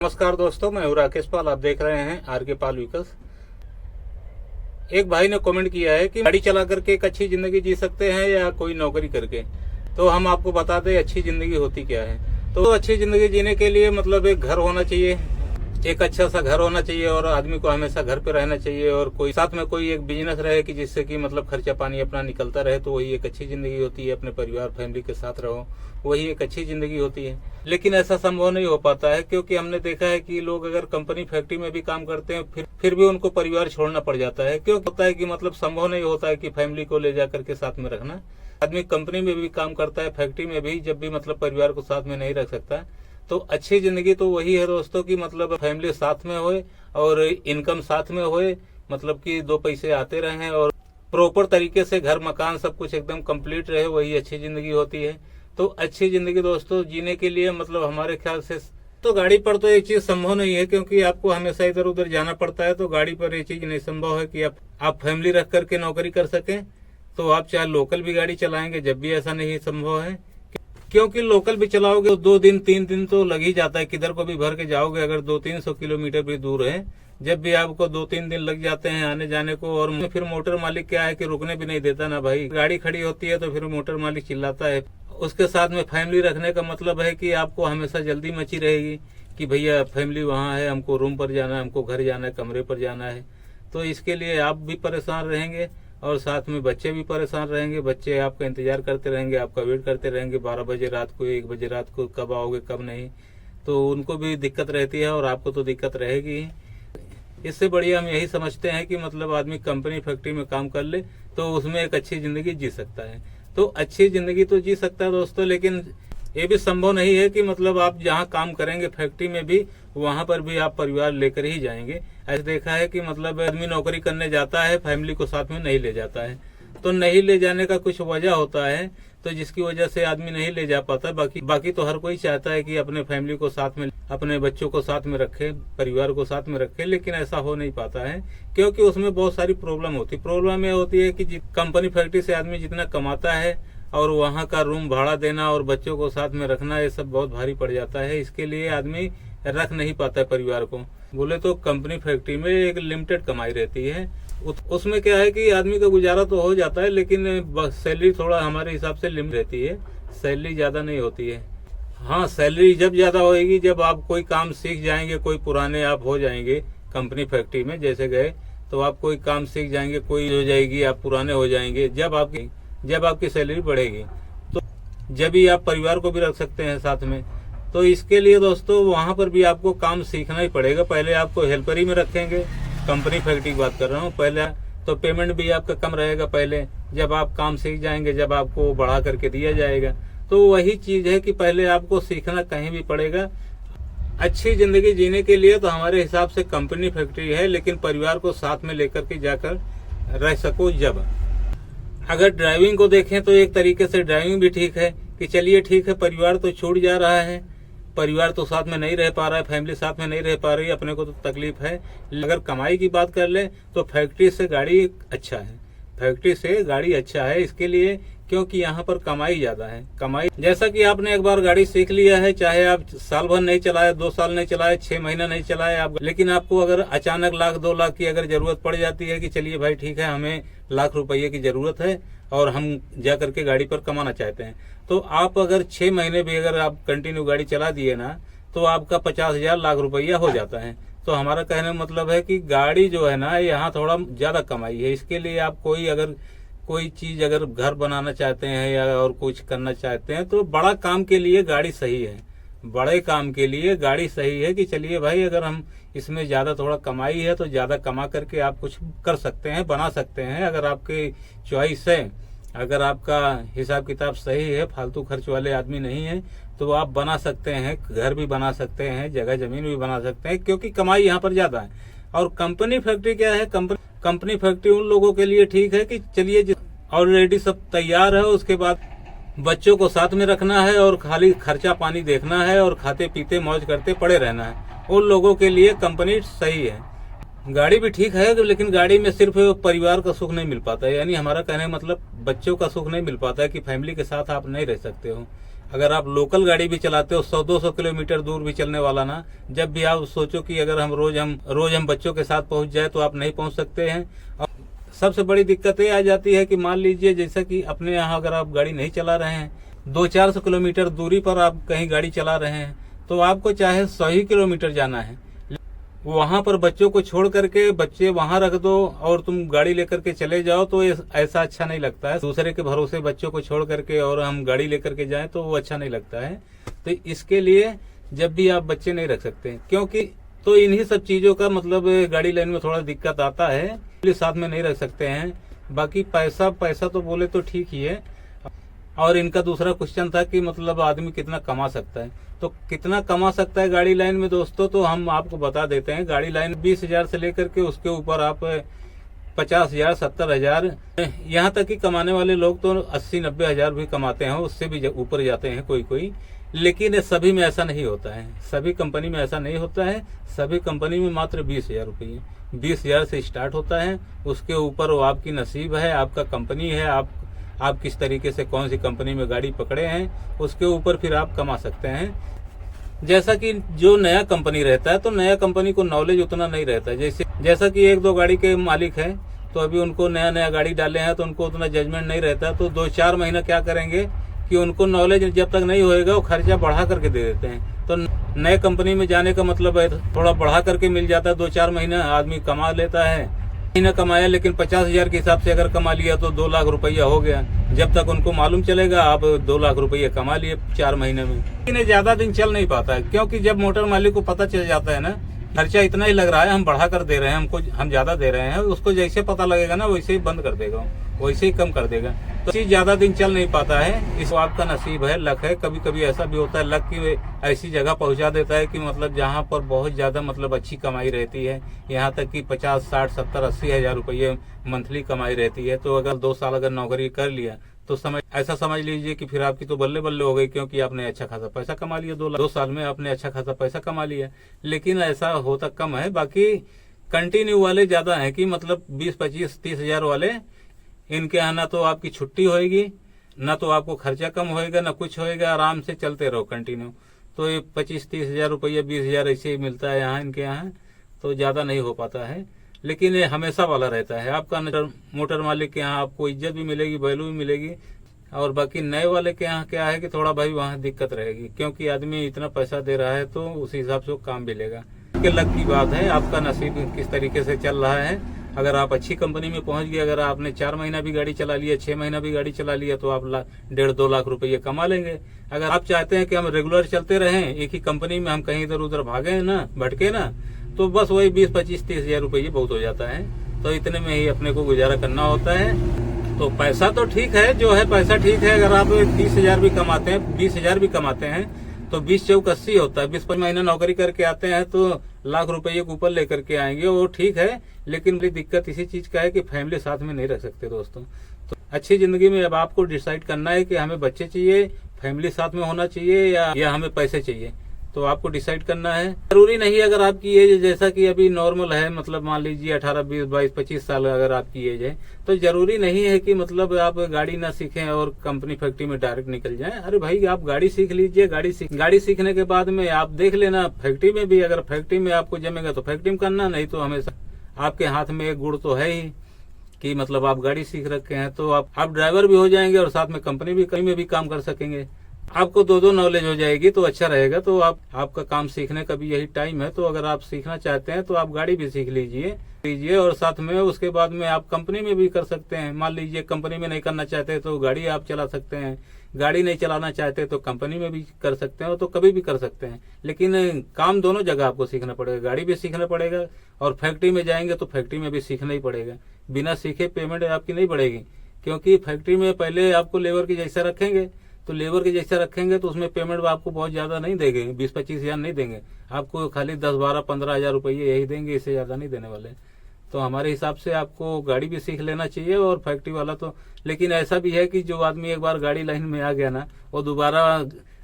नमस्कार दोस्तों, मैं हूं राकेश पाल। आप देख रहे हैं आर के पाल व्हीकल्स। एक भाई ने कमेंट किया है कि गाड़ी चला करके एक अच्छी जिंदगी जी सकते हैं या कोई नौकरी करके। तो हम आपको बता दें अच्छी जिंदगी होती क्या है। तो अच्छी जिंदगी जीने के लिए मतलब एक घर होना चाहिए, एक अच्छा सा घर होना चाहिए और आदमी को हमेशा घर पे रहना चाहिए और कोई साथ में कोई एक बिजनेस रहे कि जिससे कि मतलब खर्चा पानी अपना निकलता रहे। तो वही एक अच्छी जिंदगी होती है। अपने परिवार फैमिली के साथ रहो, वही एक अच्छी जिंदगी होती है। लेकिन ऐसा संभव नहीं हो पाता है, क्योंकि हमने देखा है कि लोग अगर कंपनी फैक्ट्री में भी काम करते हैं फिर भी उनको परिवार छोड़ना पड़ जाता है। क्यों होता है कि मतलब संभव नहीं होता है कि फैमिली को ले जाकर के साथ में रखना। आदमी कंपनी में भी काम करता है, फैक्ट्री में भी, जब भी मतलब परिवार को साथ में नहीं रख सकता। तो अच्छी जिंदगी तो वही है दोस्तों कि मतलब फैमिली साथ में होए और इनकम साथ में होए, मतलब कि दो पैसे आते रहें और प्रॉपर तरीके से घर मकान सब कुछ एकदम कंप्लीट रहे, वही अच्छी जिंदगी होती है। तो अच्छी जिंदगी दोस्तों जीने के लिए मतलब हमारे ख्याल से तो गाड़ी पर तो ये चीज संभव नहीं है, क्योंकि आपको हमेशा इधर उधर जाना पड़ता है। तो गाड़ी पर ये चीज नहीं संभव है कि आप फैमिली रख करके नौकरी कर सकें। तो आप चाहे लोकल भी गाड़ी चलाएंगे जब भी ऐसा नहीं संभव है, क्योंकि लोकल भी चलाओगे तो 2 दिन 3 दिन तो लग ही जाता है। किधर को भी भर के जाओगे, अगर 200-300 किलोमीटर भी दूर है, जब भी आपको 2-3 दिन लग जाते हैं आने जाने को। और फिर मोटर मालिक क्या है कि रुकने भी नहीं देता ना भाई। गाड़ी खड़ी होती है तो फिर मोटर मालिक चिल्लाता है। उसके साथ में फैमिली रखने का मतलब है कि आपको हमेशा जल्दी मची रहेगी कि भैया फैमिली वहाँ है, हमको रूम पर जाना है, हमको घर जाना है, कमरे पर जाना है। तो इसके लिए आप भी परेशान रहेंगे और साथ में बच्चे भी परेशान रहेंगे। बच्चे आपका इंतजार करते रहेंगे, आपका वेट करते रहेंगे 12 बजे रात को, 1 बजे रात को, कब आओगे कब नहीं। तो उनको भी दिक्कत रहती है और आपको तो दिक्कत रहेगी ही। इससे बढ़िया हम यही समझते हैं कि मतलब आदमी कंपनी फैक्ट्री में काम कर ले तो उसमें एक अच्छी जिंदगी जी सकता है। तो अच्छी जिंदगी तो जी सकता है दोस्तों, लेकिन ये भी संभव नहीं है कि मतलब आप जहाँ काम करेंगे फैक्ट्री में भी, वहां पर भी आप परिवार लेकर ही जाएंगे। ऐसा देखा है कि मतलब आदमी नौकरी करने जाता है, फैमिली को साथ में नहीं ले जाता है। तो नहीं ले जाने का कुछ वजह होता है, तो जिसकी वजह से आदमी नहीं ले जा पाता। बाकी तो हर कोई चाहता है कि अपने फैमिली को साथ में, अपने बच्चों को साथ में रखे, परिवार को साथ में रखे, लेकिन ऐसा हो नहीं पाता है क्योंकि उसमें बहुत सारी प्रॉब्लम होती है। प्रॉब्लम यह होती है कि कंपनी फैक्ट्री से आदमी जितना कमाता है और वहाँ का रूम भाड़ा देना और बच्चों को साथ में रखना, ये सब बहुत भारी पड़ जाता है। इसके लिए आदमी रख नहीं पाता है परिवार को। बोले तो कंपनी फैक्ट्री में एक लिमिटेड कमाई रहती है, उसमें क्या है कि आदमी का गुजारा तो हो जाता है, लेकिन सैलरी थोड़ा हमारे हिसाब से लिमिट रहती है, सैलरी ज्यादा नहीं होती है। हाँ, सैलरी जब ज्यादा होगी जब आप कोई काम सीख जाएंगे, कोई पुराने आप हो जाएंगे कंपनी फैक्ट्री में जैसे गए, तो आप कोई काम सीख जाएंगे, कोई हो जाएगी, आप पुराने हो जाएंगे। जब आपकी सैलरी बढ़ेगी तो जब ही आप परिवार को भी रख सकते हैं साथ में। तो इसके लिए दोस्तों वहां पर भी आपको काम सीखना ही पड़ेगा। पहले आपको हेल्परी में रखेंगे, कंपनी फैक्ट्री की बात कर रहा हूँ पहले, तो पेमेंट भी आपका कम रहेगा पहले। जब आप काम सीख जाएंगे, जब आपको बढ़ा करके दिया जाएगा, तो वही चीज है कि पहले आपको सीखना कहीं भी पड़ेगा। अच्छी जिंदगी जीने के लिए तो हमारे हिसाब से कंपनी फैक्ट्री है, लेकिन परिवार को साथ में लेकर के जाकर रह सको। जब अगर ड्राइविंग को देखें तो एक तरीके से ड्राइविंग भी ठीक है कि चलिए ठीक है, परिवार तो छूट जा रहा है, परिवार तो साथ में नहीं रह पा रहा है, फैमिली साथ में नहीं रह पा रही है, अपने को तो तकलीफ है। अगर कमाई की बात कर ले तो फैक्ट्री से गाड़ी अच्छा है, फैक्ट्री से गाड़ी अच्छा है इसके लिए, क्योंकि यहाँ पर कमाई ज्यादा है। कमाई जैसा कि आपने एक बार गाड़ी सीख लिया है, चाहे आप साल भर नहीं चलाए, 2 साल नहीं चलाए, 6 महीना नहीं चलाए आप, लेकिन आपको अगर अचानक 1-2 लाख की अगर जरूरत पड़ जाती है कि चलिए भाई ठीक है, हमें लाख रुपये की जरूरत है और हम जा करके गाड़ी पर कमाना चाहते हैं, तो आप अगर 6 महीने भी अगर आप कंटिन्यू गाड़ी चला दिए ना, तो आपका 50,000 लाख रुपया हो जाता है। तो हमारा कहने का मतलब है कि गाड़ी जो है ना, यहाँ थोड़ा ज्यादा कमाई है। इसके लिए आप कोई चीज अगर घर बनाना चाहते हैं या और कुछ करना चाहते हैं, तो बड़ा काम के लिए गाड़ी सही है। बड़े काम के लिए गाड़ी सही है कि चलिए भाई अगर हम इसमें ज्यादा थोड़ा कमाई है तो ज्यादा कमा करके आप कुछ कर सकते हैं, बना सकते हैं। अगर आपकी चॉइस है, अगर आपका हिसाब किताब सही है, फालतू खर्च वाले आदमी नहीं है, तो आप बना सकते हैं, घर भी बना सकते हैं, जगह जमीन भी बना सकते हैं, क्योंकि कमाई यहाँ पर ज्यादा है। और कंपनी फैक्ट्री क्या है, कंपनी फैक्ट्री उन लोगों के लिए ठीक है कि चलिए ऑलरेडी सब तैयार है, उसके बाद बच्चों को साथ में रखना है और खाली खर्चा पानी देखना है और खाते पीते मौज करते पड़े रहना है। उन लोगों के लिए कंपनी सही है। गाड़ी भी ठीक है, लेकिन गाड़ी में सिर्फ परिवार का सुख नहीं मिल पाता है। यानी हमारा कहने मतलब बच्चों का सुख नहीं मिल पाता है कि फैमिली के साथ आप नहीं रह सकते हो। अगर आप लोकल गाड़ी भी चलाते हो 100-200 किलोमीटर दूर भी चलने वाला ना, जब भी आप सोचो कि अगर हम रोज बच्चों के साथ पहुंच जाए तो आप नहीं पहुंच सकते हैं। और सबसे बड़ी दिक्कत ये आ जाती है कि मान लीजिए जैसा कि अपने यहाँ अगर आप गाड़ी नहीं चला रहे हैं, 200-400 किलोमीटर दूरी पर आप कहीं गाड़ी चला रहे हैं, तो आपको चाहे 100 ही किलोमीटर जाना है, वहां पर बच्चों को छोड़ करके बच्चे वहां रख दो और तुम गाड़ी लेकर के चले जाओ, तो ऐसा अच्छा नहीं लगता है। दूसरे के भरोसे बच्चों को छोड़ करके और हम गाड़ी लेकर के जाएं तो वो अच्छा नहीं लगता है। तो इसके लिए जब भी आप बच्चे नहीं रख सकते, क्योंकि तो इन्हीं सब चीजों का मतलब गाड़ी लाइन में थोड़ा दिक्कत आता है, साथ में नहीं रख सकते हैं। बाकी पैसा तो बोले तो ठीक ही है। और इनका दूसरा क्वेश्चन था कि मतलब आदमी कितना कमा सकता है, तो कितना कमा सकता है गाड़ी लाइन में दोस्तों, तो हम आपको बता देते हैं। गाड़ी लाइन 20,000 से लेकर के उसके ऊपर आप 50,000, 70,000, यहाँ तक कि कमाने वाले लोग तो 80-90 हजार भी कमाते हैं, उससे भी ऊपर जाते हैं कोई। लेकिन सभी में ऐसा नहीं होता है, सभी कंपनी में ऐसा नहीं होता है। सभी कंपनी में मात्र 20,000 रुपये, 20,000 से स्टार्ट होता है। उसके ऊपर वो आपकी नसीब है, आपका कंपनी है, आप किस तरीके से कौन सी कंपनी में गाड़ी पकड़े हैं, उसके ऊपर फिर आप कमा सकते हैं। जैसा कि जो नया कंपनी रहता है तो नया कंपनी को नॉलेज उतना नहीं रहता है। जैसा कि 1-2 गाड़ी के मालिक हैं, तो अभी उनको नया गाड़ी डाले हैं तो उनको उतना जजमेंट नहीं रहता, तो 2-4 महीना क्या करेंगे कि उनको नॉलेज जब तक नहीं होएगा वो खर्चा बढ़ा करके दे देते हैं। तो नए कंपनी में जाने का मतलब है थोड़ा बढ़ा करके मिल जाता है, 2-4 महीना आदमी कमा लेता है। महीना कमाया, लेकिन 50,000 के हिसाब से अगर कमा लिया तो 2 लाख रुपया हो गया। जब तक उनको मालूम चलेगा आप 2 लाख रुपया कमा लिए 4 महीने में। लेकिन ज्यादा दिन चल नहीं पाता है, क्योंकि जब मोटर मालिक को पता चल जाता है ना खर्चा इतना ही लग रहा है, हम बढ़ा कर दे रहे हैं, हम ज्यादा दे रहे हैं, उसको जैसे पता लगेगा ना वैसे ही बंद कर देगा, वैसे ही कम कर देगा। तो चीज ज्यादा दिन चल नहीं पाता है। इस आपका नसीब है, लक है। कभी कभी ऐसा भी होता है लक की ऐसी जगह पहुंचा देता है कि मतलब जहां पर बहुत ज्यादा मतलब अच्छी कमाई रहती है, यहाँ तक कि 50, 60, 70, 80 हजार रुपये मंथली कमाई रहती है। तो अगर 2 साल अगर नौकरी कर लिया तो ऐसा समझ लीजिए कि फिर आपकी तो बल्ले बल्ले हो गई, क्योंकि आपने अच्छा खासा पैसा कमा लिया। 2 साल में आपने अच्छा खासा पैसा कमा लिया। लेकिन ऐसा होता कम है। बाकी कंटिन्यू वाले ज्यादा है कि मतलब 20, 25, 30 हजार वाले, इनके यहाँ ना तो आपकी छुट्टी होएगी, ना तो आपको खर्चा कम होएगा, ना कुछ होएगा, आराम से चलते रहो कंटिन्यू। तो ये 25-30 हजार रुपया, 20 हजार ऐसे ही मिलता है यहाँ इनके यहाँ, तो ज्यादा नहीं हो पाता है। लेकिन ये हमेशा वाला रहता है। आपका मोटर मालिक के यहाँ आपको इज्जत भी मिलेगी, वैल्यू भी मिलेगी। और बाकी नए वाले के यहाँ क्या है कि थोड़ा भाई वहाँ दिक्कत रहेगी, क्योंकि आदमी इतना पैसा दे रहा है तो उस हिसाब से वो काम मिलेगा। लक की बात है, आपका नसीब किस तरीके से चल रहा है। अगर आप अच्छी कंपनी में पहुंच गए, अगर आपने 4 महीना भी गाड़ी चला लिया, 6 महीना भी गाड़ी चला लिया, तो आप 1.5-2 लाख रुपये कमा लेंगे। अगर आप चाहते हैं कि हम रेगुलर चलते रहें एक ही कंपनी में, हम कहीं इधर उधर भागे ना, भटके ना, तो बस वही 20, 25, 30 हजार रुपये बहुत हो जाता है। तो इतने में ही अपने को गुजारा करना होता है। तो पैसा तो ठीक है, जो है पैसा ठीक है। अगर आप 30 हजार भी कमाते हैं, 20 हजार भी कमाते हैं, तो 20 चौक 80 होता है। 20-25 महीना नौकरी करके आते हैं तो लाख रुपये के ऊपर लेकर के आएंगे, वो ठीक है। लेकिन बड़ी दिक्कत इसी चीज का है कि फैमिली साथ में नहीं रख सकते दोस्तों। तो अच्छी जिंदगी में अब आपको डिसाइड करना है कि हमें बच्चे चाहिए, फैमिली साथ में होना चाहिए, या हमें पैसे चाहिए। तो आपको डिसाइड करना है। जरूरी नहीं अगर आपकी एज जैसा कि अभी नॉर्मल है, मतलब मान लीजिए 18, 20, 22, 25 साल अगर आपकी एज है, तो जरूरी नहीं है कि मतलब आप गाड़ी ना सीखें और कंपनी फैक्ट्री में डायरेक्ट निकल जाएं। अरे भाई आप गाड़ी सीख लीजिए। गाड़ी सीखने के बाद में आप देख लेना फैक्ट्री में भी, अगर फैक्ट्री में आपको जमेगा तो फैक्ट्री में करना, नहीं तो हमेशा आपके हाथ में एक गुड़ तो है ही कि मतलब आप गाड़ी सीख रखे हैं, तो आप ड्राइवर भी हो जाएंगे और साथ में कंपनी भी कहीं में भी काम कर सकेंगे। आपको 2 नॉलेज हो जाएगी तो अच्छा रहेगा। तो आपका काम सीखने का भी यही टाइम है। तो अगर आप सीखना चाहते हैं तो आप गाड़ी भी सीख लीजिए और साथ में उसके बाद में आप कंपनी में भी कर सकते हैं। मान लीजिए कंपनी में नहीं करना चाहते तो गाड़ी आप चला सकते हैं, गाड़ी नहीं चलाना चाहते तो कंपनी में भी कर सकते हैं, तो कभी भी कर सकते हैं। लेकिन काम दोनों जगह आपको सीखना पड़ेगा, गाड़ी भी सीखना पड़ेगा और फैक्ट्री में जाएंगे तो फैक्ट्री में भी सीखना ही पड़ेगा। बिना सीखे पेमेंट आपकी नहीं बढ़ेगी, क्योंकि फैक्ट्री में पहले आपको लेबर की जैसा रखेंगे, तो लेबर के जैसा रखेंगे तो उसमें पेमेंट आपको बहुत ज्यादा नहीं देंगे, 20-25 हजार नहीं देंगे आपको, खाली 10, 12, 15 हजार रुपये यही देंगे, इससे ज्यादा नहीं देने वाले। तो हमारे हिसाब से आपको गाड़ी भी सीख लेना चाहिए और फैक्ट्री वाला तो। लेकिन ऐसा भी है कि जो आदमी एक बार गाड़ी लाइन में आ गया ना, वो दोबारा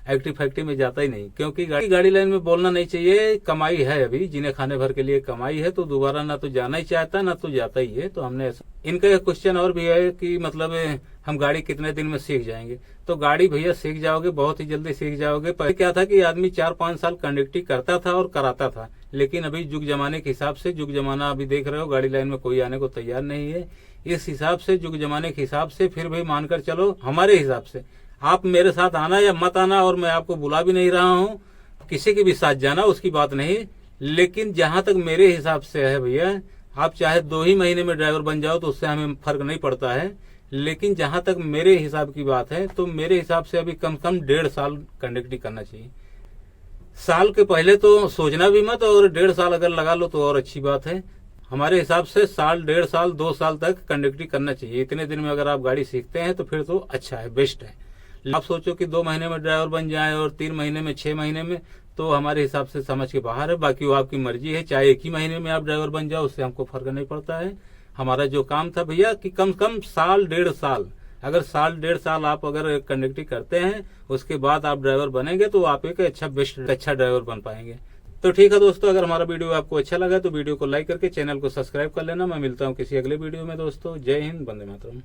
एक्टिव फैक्ट्री में जाता ही नहीं, क्योंकि गाड़ी लाइन में बोलना नहीं चाहिए। कमाई है, अभी जीने खाने भर के लिए कमाई है, तो दोबारा ना तो जाना ही चाहता ना तो जाता ही है। तो हमने इनका एक क्वेश्चन और भी है कि मतलब हम गाड़ी कितने दिन में सीख जाएंगे। तो गाड़ी भैया सीख जाओगे, बहुत ही जल्दी सीख जाओगे। पहले क्या था कि आदमी 4-5 साल कंडक्टरी करता था और कराता था, लेकिन अभी युग जमाने के हिसाब से, युग जमाना अभी देख रहे हो गाड़ी लाइन में कोई आने को तैयार नहीं है। इस हिसाब से, युग जमाने के हिसाब से, फिर भी मानकर चलो हमारे हिसाब से आप मेरे साथ आना या मत आना, और मैं आपको बुला भी नहीं रहा हूँ, किसी के भी साथ जाना उसकी बात नहीं। लेकिन जहां तक मेरे हिसाब से है भैया, आप चाहे 2 ही महीने में ड्राइवर बन जाओ तो उससे हमें फर्क नहीं पड़ता है। लेकिन जहां तक मेरे हिसाब की बात है तो मेरे हिसाब से अभी कम से कम 1.5 साल कंडक्टरी करना चाहिए। साल के पहले तो सोचना भी मत, और 1.5 साल अगर लगा लो तो और अच्छी बात है। हमारे हिसाब से साल, 1.5 साल, 2 साल तक कंडक्टरी करना चाहिए। इतने दिन में अगर आप गाड़ी सीखते हैं तो फिर तो अच्छा है, बेस्ट है। आप सोचो कि 2 महीने में ड्राइवर बन जाए और 3 महीने में, 6 महीने में, तो हमारे हिसाब से समझ के बाहर है। बाकी वो आपकी मर्जी है, चाहे 1 ही महीने में आप ड्राइवर बन जाओ, उससे हमको फर्क नहीं पड़ता है। हमारा जो काम था भैया कि कम से कम साल, 1.5 साल, अगर साल, 1.5 साल आप अगर कंडक्टरी करते हैं, उसके बाद आप ड्राइवर बनेंगे तो आप एक अच्छा ड्राइवर बन पाएंगे। तो ठीक है दोस्तों, अगर हमारा वीडियो आपको अच्छा लगा तो वीडियो को लाइक करके चैनल को सब्सक्राइब कर लेना। मैं मिलता हूँ किसी अगले वीडियो में दोस्तों। जय हिंद, वंदे मातरम।